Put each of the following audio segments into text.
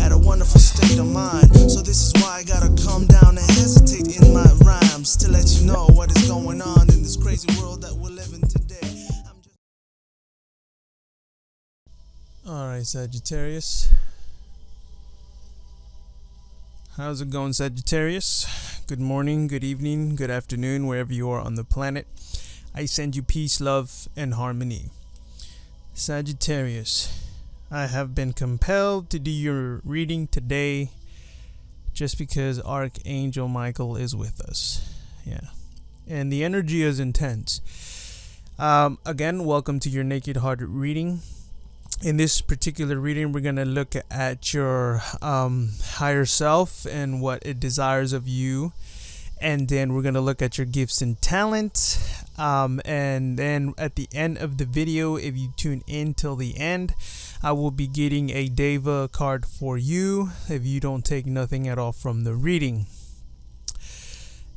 at a wonderful state of mind. So this is why I gotta calm down and hesitate in my rhymes to let you know what is going on in this crazy world that we're living today. Alright, Sagittarius. How's it going, Sagittarius? Good morning, good evening, good afternoon, wherever you are on the planet. I send you peace, love, and harmony. Sagittarius, I have been compelled to do your reading today just because Archangel Michael is with us. Yeah. And the energy is intense. Again, welcome to your Naked Heart reading. In this particular reading, we're going to look at your higher self and what it desires of you. And then we're going to look at your gifts and talents. And then at the end of the video, if you tune in till the end, I will be getting a Deva card for you if you don't take nothing at all from the reading.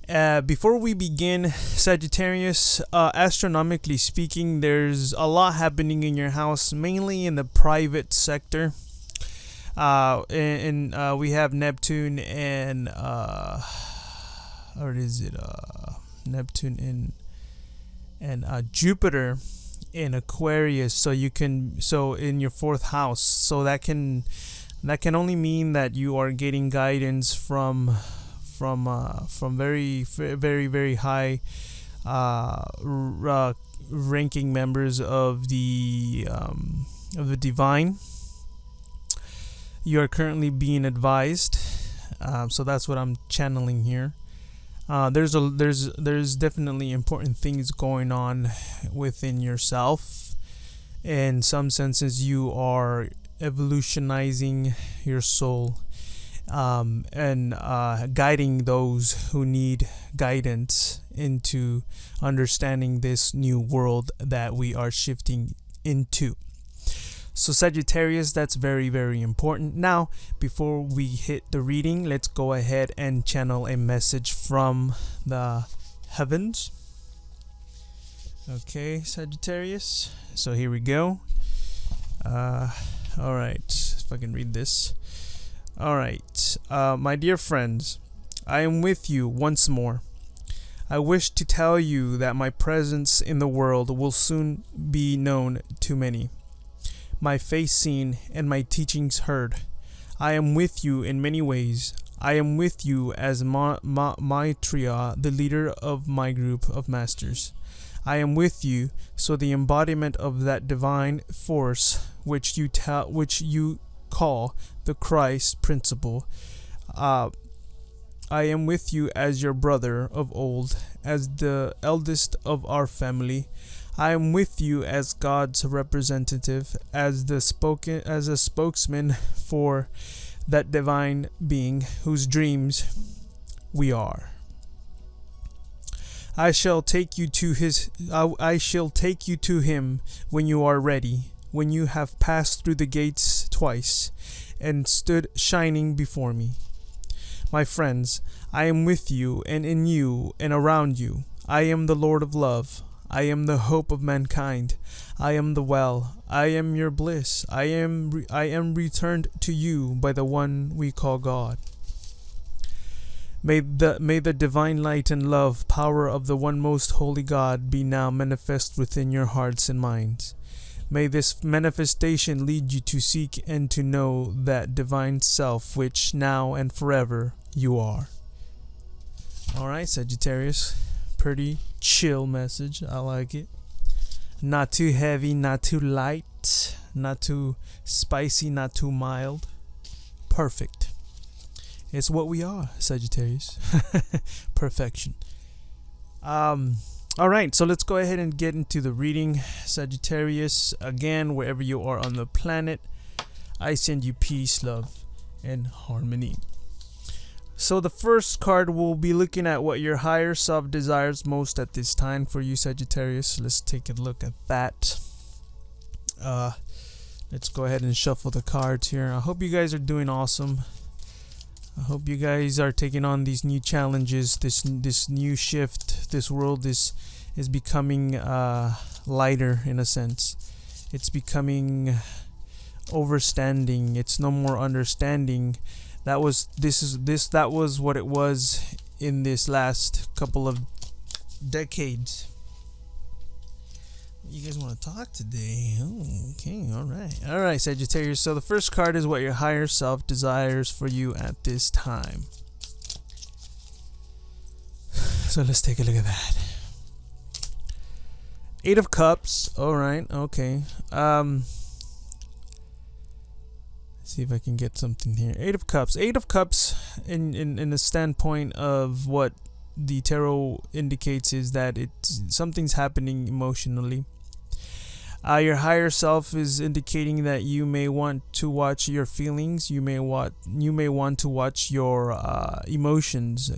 Before we begin, Sagittarius, astronomically speaking, there's a lot happening in your house, mainly in the private sector. We have Neptune and or is it Neptune and Jupiter in Aquarius. So in your fourth house. So that can only mean that you are getting guidance from very very high ranking members of the divine. You are currently being advised, so that's what I'm channeling here. There's definitely important things going on within yourself. In some senses, you are evolutionizing your soul. And guiding those who need guidance into understanding this new world that we are shifting into. So Sagittarius, that's very very important. Now, before we hit the reading, let's go ahead and channel a message from the heavens. Okay, Sagittarius, so here we go. Alright, if I can read this. Alright, my dear friends, I am with you once more. I wish to tell you that my presence in the world will soon be known to many. My face seen and my teachings heard. I am with you in many ways. I am with you as Maitreya, the leader of my group of masters. I am with you, so the embodiment of that divine force which you call the Christ principle. I am with you as your brother of old, as the eldest of our family. I am with you as God's representative, as a spokesman for that divine being whose dreams we are. I shall take you to him when you are ready, when you have passed through the gates twice and stood shining before me. My friends, I am with you and in you and around you. I am the Lord of love. I am the hope of mankind. I am the well. I am your bliss. I am returned to you by the one we call God. May the divine light and love power of the one most holy God be now manifest within your hearts and minds. May this manifestation lead you to seek and to know that divine self which now and forever you are. Alright, Sagittarius. Pretty chill message. I like it. Not too heavy, not too light, not too spicy, not too mild. Perfect. It's what we are, Sagittarius. Perfection. Alright, so let's go ahead and get into the reading. Sagittarius, again, wherever you are on the planet, I send you peace, love, and harmony. So the first card, we'll be looking at what your higher self desires most at this time for you, Sagittarius. Let's take a look at that. Let's go ahead and shuffle the cards here. I hope you guys are doing awesome. I hope you guys are taking on these new challenges, this new shift. This world is becoming lighter in a sense. It's becoming overstanding. It's no more understanding. That was what it was in this last couple of decades. You guys want to talk today? Oh, okay, all right, Sagittarius. So the first card is what your higher self desires for you at this time. So let's take a look at that. Eight of Cups. All right, okay. See if I can get something here. Eight of Cups. Eight of Cups in the standpoint of what the tarot indicates is that something's happening emotionally. Your higher self is indicating that you may want to watch your feelings. You may want to watch your emotions.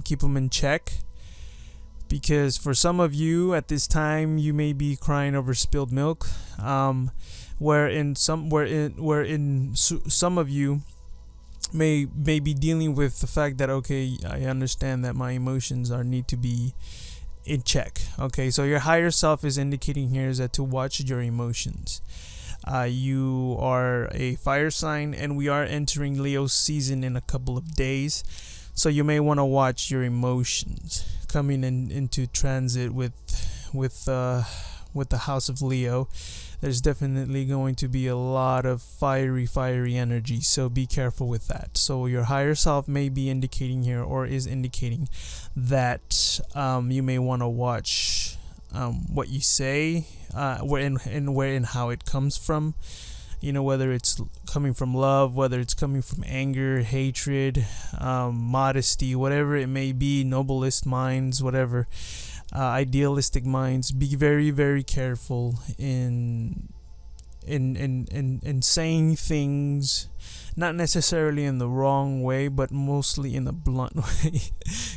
Keep them in check, because for some of you at this time you may be crying over spilled milk. Wherein some of you may be dealing with the fact that, okay, I understand that my emotions need to be in check. Okay, so your higher self is indicating here is that to watch your emotions. You are a fire sign, and we are entering Leo season in a couple of days, so you may want to watch your emotions coming into transit with the house of Leo. There's definitely going to be a lot of fiery energy, so be careful with that. So your higher self may be indicating here, or is indicating that you may want to watch what you say, where and how it comes from. You know, whether it's coming from love, whether it's coming from anger, hatred, modesty, whatever it may be, noblest minds, whatever. Idealistic minds, be very careful in saying things, not necessarily in the wrong way, but mostly in a blunt way,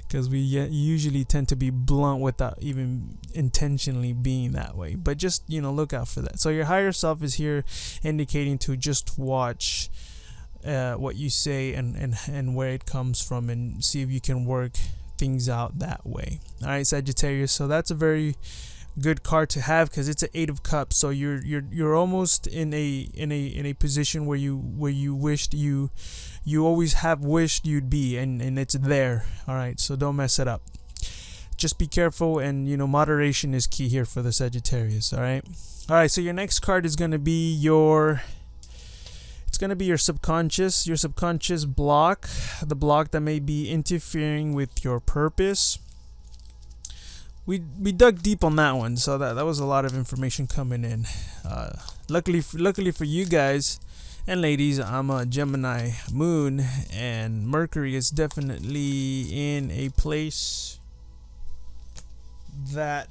because we usually tend to be blunt without even intentionally being that way. But just, look out for that. So your higher self is here indicating to just watch what you say and where it comes from, and see if you can work things out that way. All right, Sagittarius. So that's a very good card to have, because it's an Eight of Cups. So you're almost in a position where you wished you always have wished you'd be, and it's there. All right, so don't mess it up. Just be careful, and moderation is key here for the Sagittarius. All right. So your next card is going to be your subconscious block, the block that may be interfering with your purpose. We dug deep on that one, so that was a lot of information coming in. Luckily for you guys and ladies, I'm a Gemini moon, and Mercury is definitely in a place that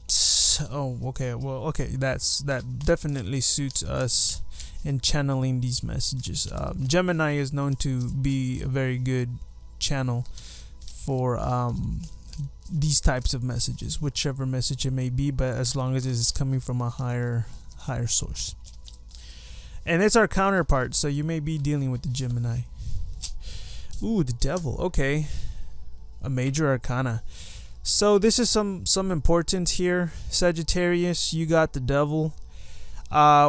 that definitely suits us in channeling these messages. Gemini is known to be a very good channel for these types of messages, whichever message it may be, but as long as it is coming from a higher source. And it's our counterpart, so you may be dealing with the Gemini. Ooh, the Devil. Okay, a major arcana. So this is some importance here, Sagittarius. You got the Devil,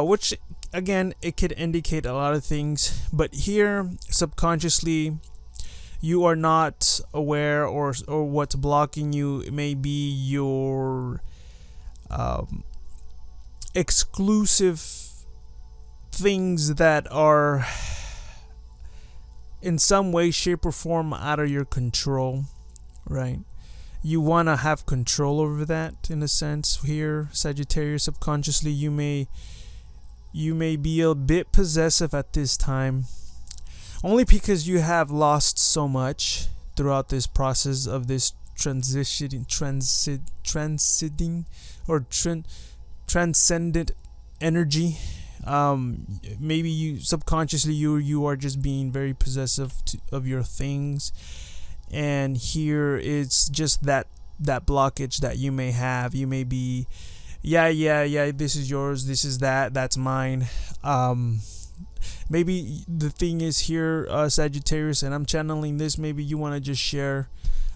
which again, it could indicate a lot of things, but here subconsciously you are not aware, or what's blocking you. It may be your exclusive things that are in some way, shape, or form out of your control, right? You want to have control over that, in a sense here, Sagittarius. Subconsciously you may be a bit possessive at this time, only because you have lost so much throughout this process of this transcendent energy. Maybe you subconsciously you are just being very possessive of your things, and here it's just that blockage that you may have. You may be, yeah, this is yours, this is that's mine. Maybe the thing is here, Sagittarius, and I'm channeling this, maybe you want to just share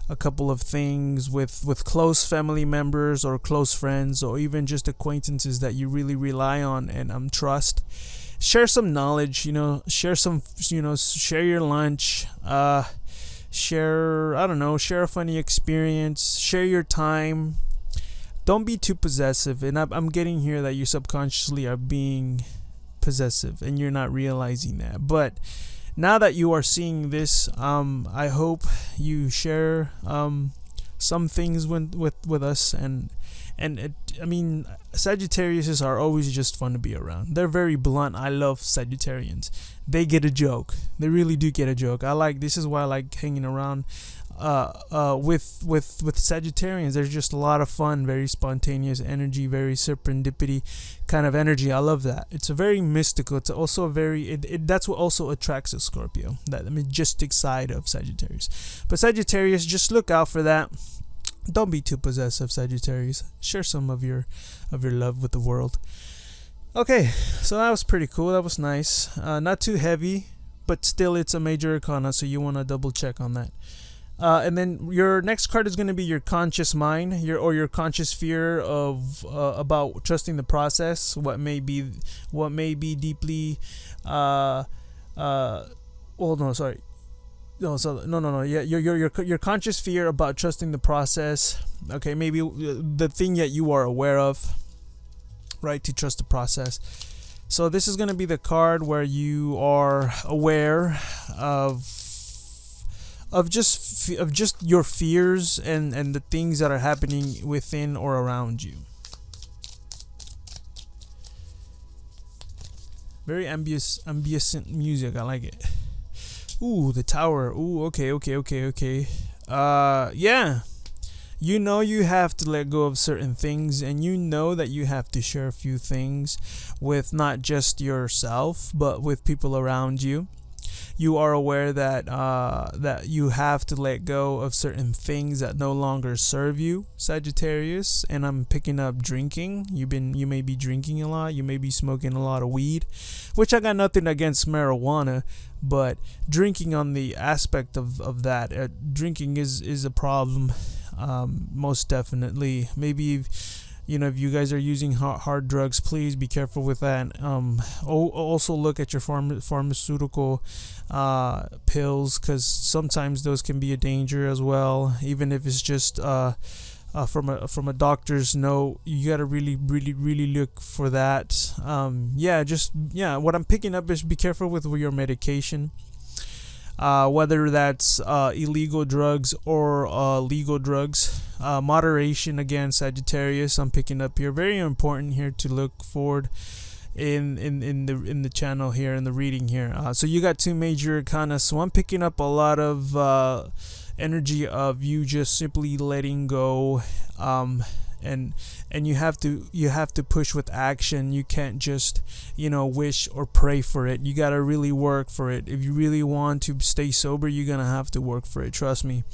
a couple of things with close family members or close friends, or even just acquaintances that you really rely on and trust, share some knowledge, share some, share your lunch, share, I don't know, share a funny experience, share your time. Don't be too possessive. And I'm getting here that you subconsciously are being possessive and you're not realizing that. But now that you are seeing this, I hope you share some things with us. I mean, Sagittarius are always just fun to be around. They're very blunt. I love Sagittarians. They get a joke. They really do get a joke. This is why I like hanging around with Sagittarians. There's just a lot of fun, very spontaneous energy, very serendipity kind of energy. I love that. It's a very mystical. It's also a very that's what also attracts a Scorpio, that majestic side of Sagittarius. But Sagittarius, just look out for that. Don't be too possessive, Sagittarius. Share some of your love with the world. Okay, so that was pretty cool. That was nice. Not too heavy, but still it's a major arcana, so you want to double check on that. And then your next card is going to be your conscious mind, your conscious fear of about trusting the process. What may be deeply well, no, sorry. No, yeah, your conscious fear about trusting the process. Okay, maybe the thing that you are aware of, right? To trust the process. So this is going to be the card where you are aware of just your fears and the things that are happening within or around you. Very ambient music. I like it. Ooh, the tower. Ooh, okay. Yeah. You have to let go of certain things, and that you have to share a few things with not just yourself, but with people around you. You are aware that you have to let go of certain things that no longer serve you, Sagittarius. And I'm picking up drinking. You may be drinking a lot. You may be smoking a lot of weed, which I got nothing against marijuana, but drinking on the aspect of that, drinking is a problem, most definitely. Maybe if you guys are using hard drugs, please be careful with that. Also look at your pharmaceutical pills, because sometimes those can be a danger as well. Even if it's just from a doctor's note, you gotta really look for that. What I'm picking up is be careful with your medication. Whether that's illegal drugs or legal drugs. Moderation, again, Sagittarius, I'm picking up here. Very important here to look forward in the channel here, in the reading here. So you got two major arcana, so I'm picking up a lot of energy of you just simply letting go, and you have to push with action. You can't just wish or pray for it. You got to really work for it. If you really want to stay sober, you're gonna have to work for it. Trust me.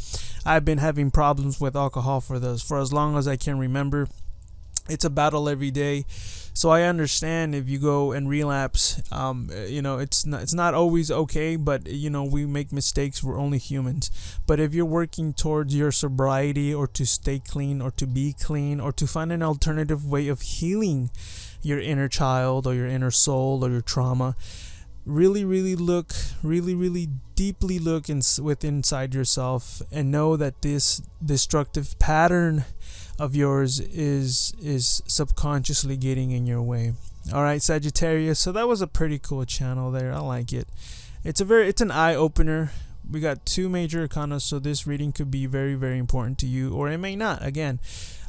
I've been having problems with alcohol for as long as I can remember. It's a battle every day. So I understand if you go and relapse, it's not always okay, but we make mistakes. We're only humans. But if you're working towards your sobriety, or to stay clean, or to be clean, or to find an alternative way of healing your inner child or your inner soul or your trauma, really deeply look inside yourself and know that this destructive pattern of yours is subconsciously getting in your way. All right, Sagittarius. So that was a pretty cool channel there. I like it. It's an eye opener. We got two major arcana, so this reading could be very, very important to you, or it may not. Again,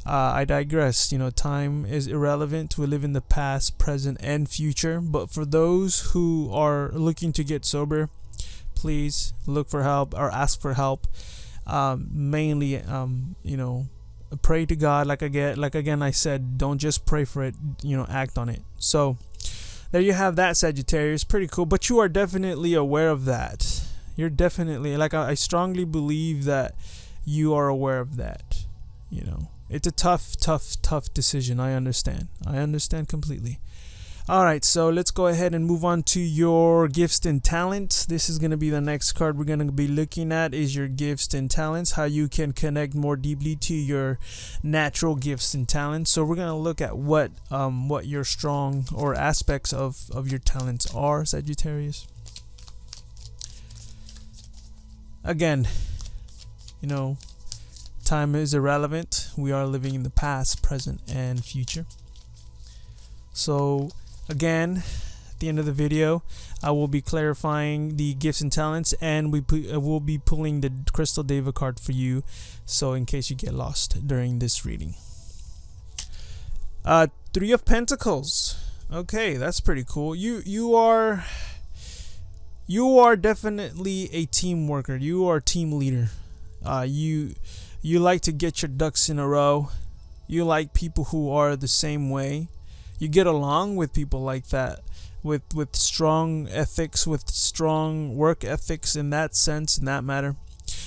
I digress. Time is irrelevant. We live in the past, present, and future. But for those who are looking to get sober, please look for help or ask for help. Mainly, pray to God. Like again, I said, don't just pray for it. Act on it. So there you have that, Sagittarius. Pretty cool. But you are definitely aware of that. You're definitely, I strongly believe that you are aware of that. It's a tough decision. I understand completely. Alright, so let's go ahead and move on to your gifts and talents. This is going to be the next card we're going to be looking at, is your gifts and talents, how you can connect more deeply to your natural gifts and talents. So we're going to look at what your strong or aspects of your talents are, Sagittarius. Again, you know, time is irrelevant. We are living in the past, present, and future. So again, at the end of the video, I will be clarifying the gifts and talents, and we'll be pulling the Crystal Deva card for you, so in case you get lost during this reading. Three of Pentacles. Okay, that's pretty cool. You are definitely a team worker. You are a team leader. You like to get your ducks in a row. You like people who are the same way. You get along with people like that, with strong ethics, with strong work ethics in that sense, in that matter.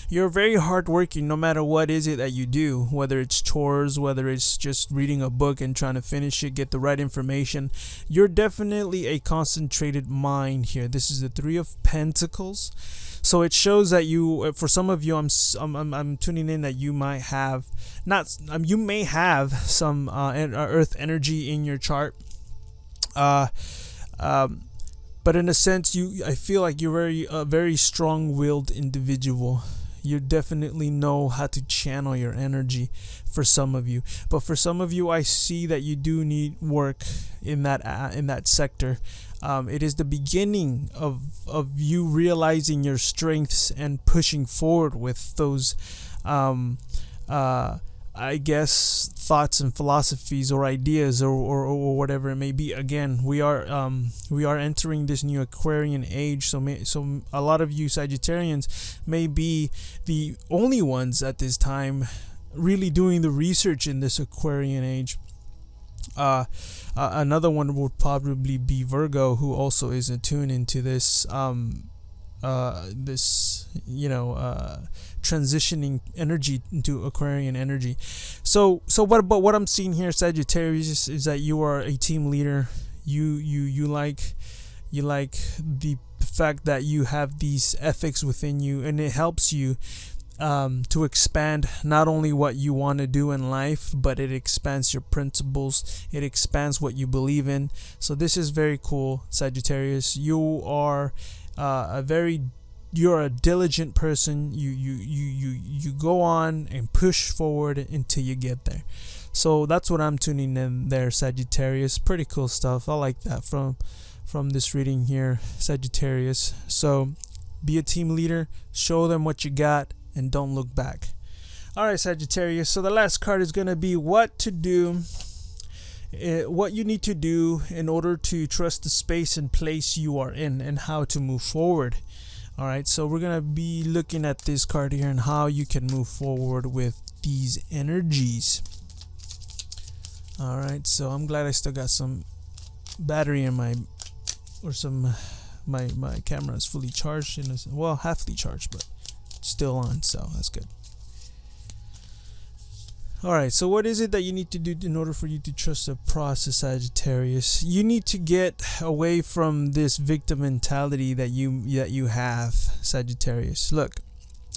You're very hardworking no matter what is it that you do, whether it's chores, whether it's just reading a book and trying to finish it, get the right information. You're definitely a concentrated mind here. This is the Three of Pentacles. So it shows that you, for some of you, I'm tuning in that you might have you may have some earth energy in your chart, but in a sense, I feel like you're a very strong-willed individual. You definitely know how to channel your energy, for some of you. But for some of you, I see that you do need work in that sector. It is the beginning of you realizing your strengths and pushing forward with those I guess thoughts and philosophies or ideas or whatever it may be. Again, we are entering this new Aquarian age, so a lot of you Sagittarians may be the only ones at this time really doing the research in this Aquarian age. Another one would probably be Virgo, who also is attuned into this transitioning energy into Aquarian energy. So what I'm seeing here, Sagittarius, is that you are a team leader. You like the fact that you have these ethics within you, and it helps you to expand not only what you want to do in life, but it expands your principles. It expands what you believe in. So this is very cool, Sagittarius. You're a diligent person. You go on and push forward until you get there. So that's what I'm tuning in there, Sagittarius. Pretty cool stuff. I like that from this reading here, Sagittarius. So be a team leader, show them what you got, and don't look back. Alright, Sagittarius, so the last card is going to be what to do, what you need to do in order to trust the space and place you are in, and how to move forward. Alright, so we're going to be looking at this card here and how you can move forward with these energies. Alright, so I'm glad I still got some battery in my camera is fully charged, well, halfly charged, but still on, so that's good. Alright, so what is it that you need to do in order for you to trust the process, Sagittarius? You need to get away from this victim mentality that you have, Sagittarius. Look,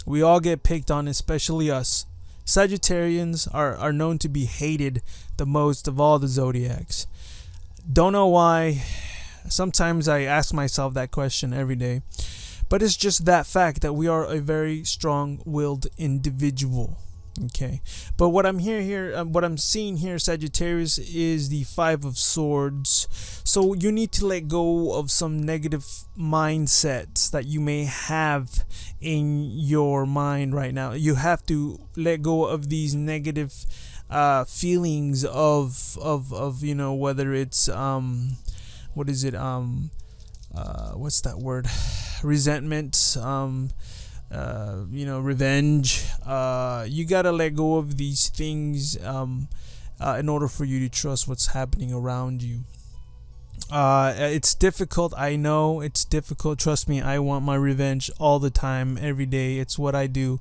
we all get picked on, especially us. Sagittarians are known to be hated the most of all the zodiacs. Don't know why. Sometimes I ask myself that question every day. But it's just that fact that we are a very strong-willed individual. Okay, but what I'm what I'm seeing here, Sagittarius, is the Five of Swords. So you need to let go of some negative mindsets that you may have in your mind right now. You have to let go of these negative feelings of whether it's what is it what's that word, resentment, revenge. You gotta let go of these things in order for you to trust what's happening around you. It's difficult. I know it's difficult. Trust me, I want my revenge all the time, every day. It's what I do.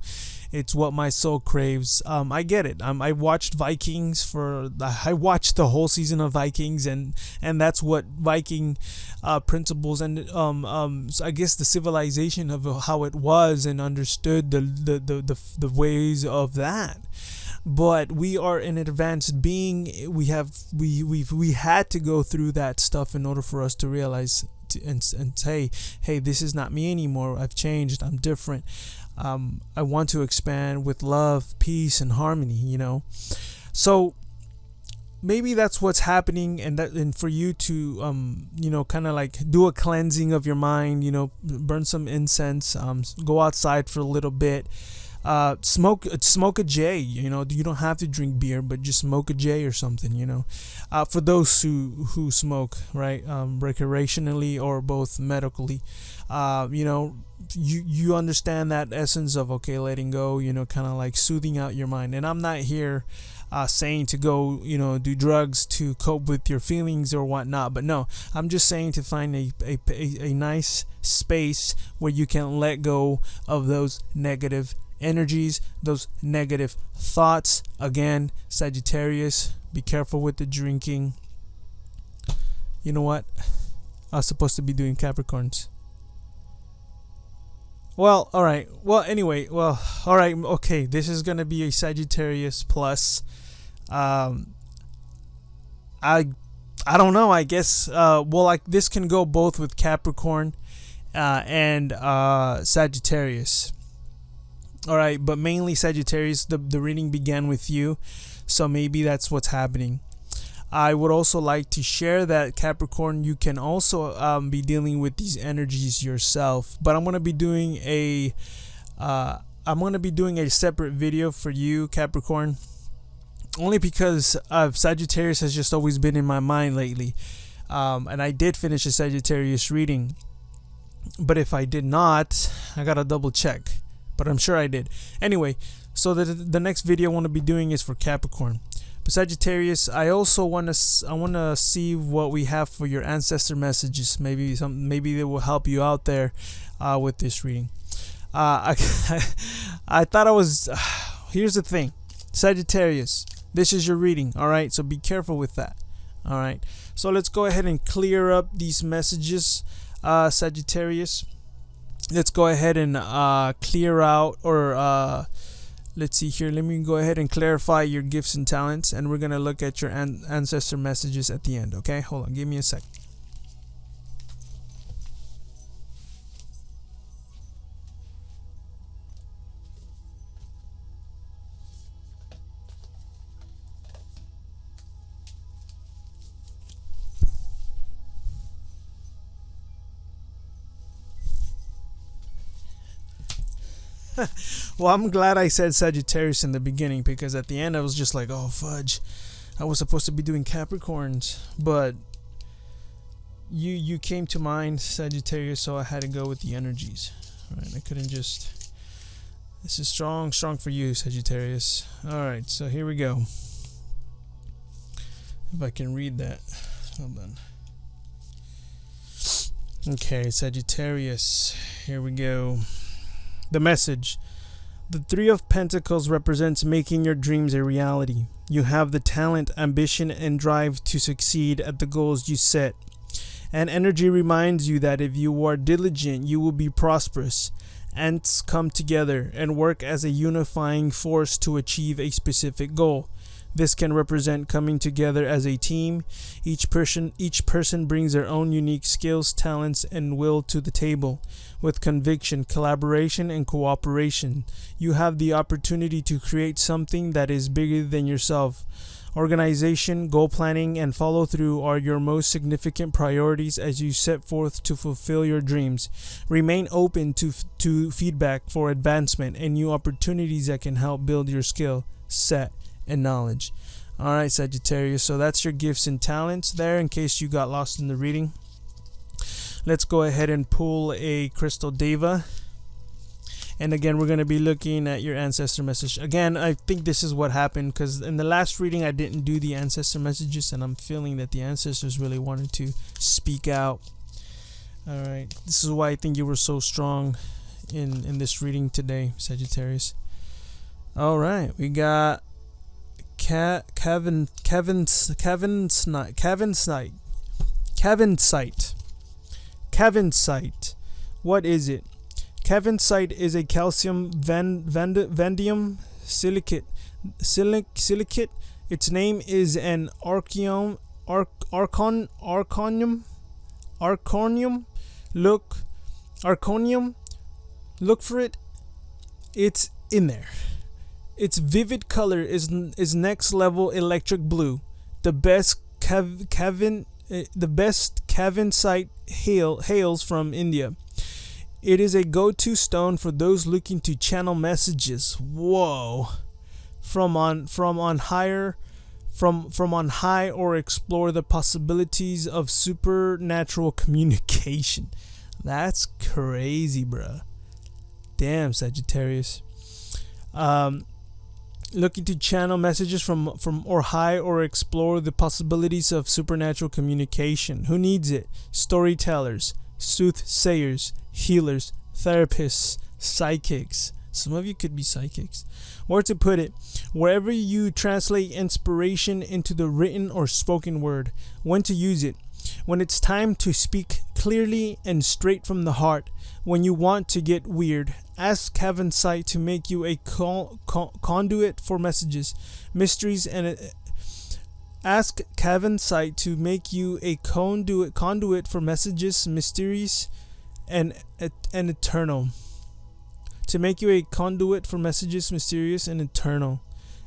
It's what my soul craves. I get it. I watched Vikings I watched the whole season of Vikings, and that's what Viking principles and so I guess the civilization of how it was, and understood the ways of that. But we are an advanced being. We had to go through that stuff in order for us to realize and say, hey, this is not me anymore. I've changed. I'm different. I want to expand with love, peace, and harmony. So maybe that's what's happening, and for you to kind of like do a cleansing of your mind. Burn some incense. Go outside for a little bit. Smoke a J. You don't have to drink beer, but just smoke a J or something. For those who smoke, right, recreationally or both medically, you understand that essence of letting go, kind of like soothing out your mind. And I'm not here saying to go do drugs to cope with your feelings or whatnot, but no, I'm just saying to find a nice space where you can let go of those negative energies, those negative thoughts. Again, Sagittarius, be careful with the drinking. You know what? I was supposed to be doing Capricorns. Well, all right. Well, anyway, all right. Okay, this is gonna be a Sagittarius plus. I don't know. I guess. This can go both with Capricorn, and Sagittarius. All right, but mainly Sagittarius. The reading began with you, so maybe that's what's happening. I would also like to share that Capricorn, you can also be dealing with these energies yourself. But I'm gonna be doing a separate video for you, Capricorn, only because Sagittarius has just always been in my mind lately. And I did finish a Sagittarius reading, but if I did not, I gotta double check. But I'm sure I did. Anyway, so the next video I want to be doing is for Capricorn. But Sagittarius, I also want to see what we have for your ancestor messages. Maybe they will help you out there with this reading. I thought I was. Here's the thing, Sagittarius. This is your reading. All right, so be careful with that. All right. So let's go ahead and clear up these messages, Sagittarius. Let's go ahead and clear out, or let's see here. Let me go ahead and clarify your gifts and talents, and we're gonna look at your ancestor messages at the end. Okay, hold on, give me a sec. Well, I'm glad I said Sagittarius in the beginning, because at the end I was just like, oh fudge, I was supposed to be doing Capricorns, but you came to mind, Sagittarius, so I had to go with the energies. Right, I couldn't just. This is strong for you, Sagittarius. All right, so here we go. If I can read that, hold on. Okay, Sagittarius, here we go. The message. The Three of Pentacles represents making your dreams a reality. You have the talent, ambition, and drive to succeed at the goals you set. And energy reminds you that if you are diligent, you will be prosperous. Ants come together and work as a unifying force to achieve a specific goal. This can represent coming together as a team. Each person brings their own unique skills, talents, and will to the table. With conviction, collaboration, and cooperation, you have the opportunity to create something that is bigger than yourself. Organization, goal planning, and follow through are your most significant priorities as you set forth to fulfill your dreams. Remain open to feedback for advancement and new opportunities that can help build your skill set and knowledge. All right, Sagittarius, so that's your gifts and talents there, in case you got lost in the reading. Let's go ahead and pull a crystal deva, and again we're going to be looking at your ancestor message. Again, I think this is what happened, because in the last reading I didn't do the ancestor messages, and I'm feeling that the ancestors really wanted to speak out. All right, this is why I think you were so strong in this reading today, Sagittarius. All right, we got Kevin Sight. What is it? Sight is a calcium vanadium silicate. Its name is an arconium. Look for it. It's in there. Its vivid color is next level electric blue. The best Sight hails from India. It is a go-to stone for those looking to channel messages. Whoa. From on high, or explore the possibilities of supernatural communication. That's crazy, bruh. Damn, Sagittarius. Looking to channel messages from or high, or explore the possibilities of supernatural communication. Who needs it? Storytellers, soothsayers, healers, therapists, psychics. Some of you could be psychics. Or to put it, wherever you translate inspiration into the written or spoken word. When to use it: when it's time to speak clearly and straight from the heart. When you want to get weird, ask Sight to make you a conduit for messages, mysteries, and ask Sight to make you a conduit for messages, mysteries, and eternal. To make you a conduit for messages, mysterious, and eternal.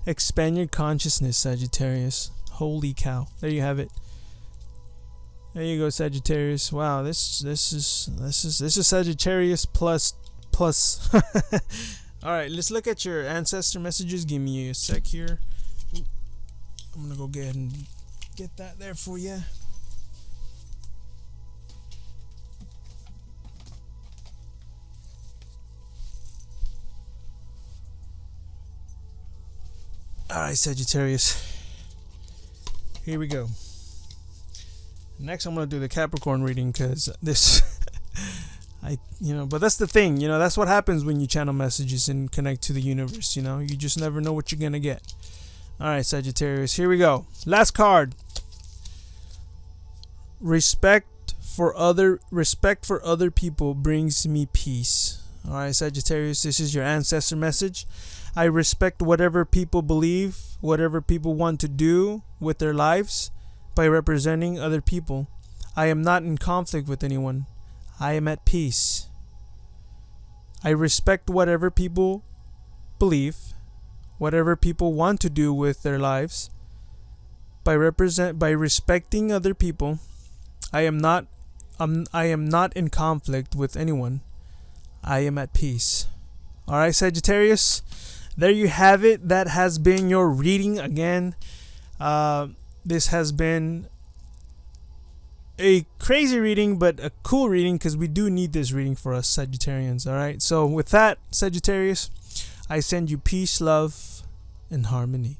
Expand your consciousness, Sagittarius. Holy cow! There you have it. There you go, Sagittarius. Wow, this is Sagittarius plus. All right, let's look at your ancestor messages. Give me a sec here. I'm gonna go get and get that there for you. All right, Sagittarius. Here we go. Next, I'm gonna do the Capricorn reading, because this, but that's the thing, that's what happens when you channel messages and connect to the universe. You just never know what you're gonna get. All right, Sagittarius, here we go. Last card. Respect for other people brings me peace. All right, Sagittarius, this is your ancestor message. I respect whatever people believe, whatever people want to do with their lives. By representing other people, I am not in conflict with anyone. I am at peace. I respect whatever people believe, whatever people want to do with their lives. By respecting other people, I am not in conflict with anyone. I am at peace. All right, Sagittarius, there you have it. That has been your reading again. This has been a crazy reading, but a cool reading, because we do need this reading for us Sagittarians. All right. So with that, Sagittarius, I send you peace, love, and harmony.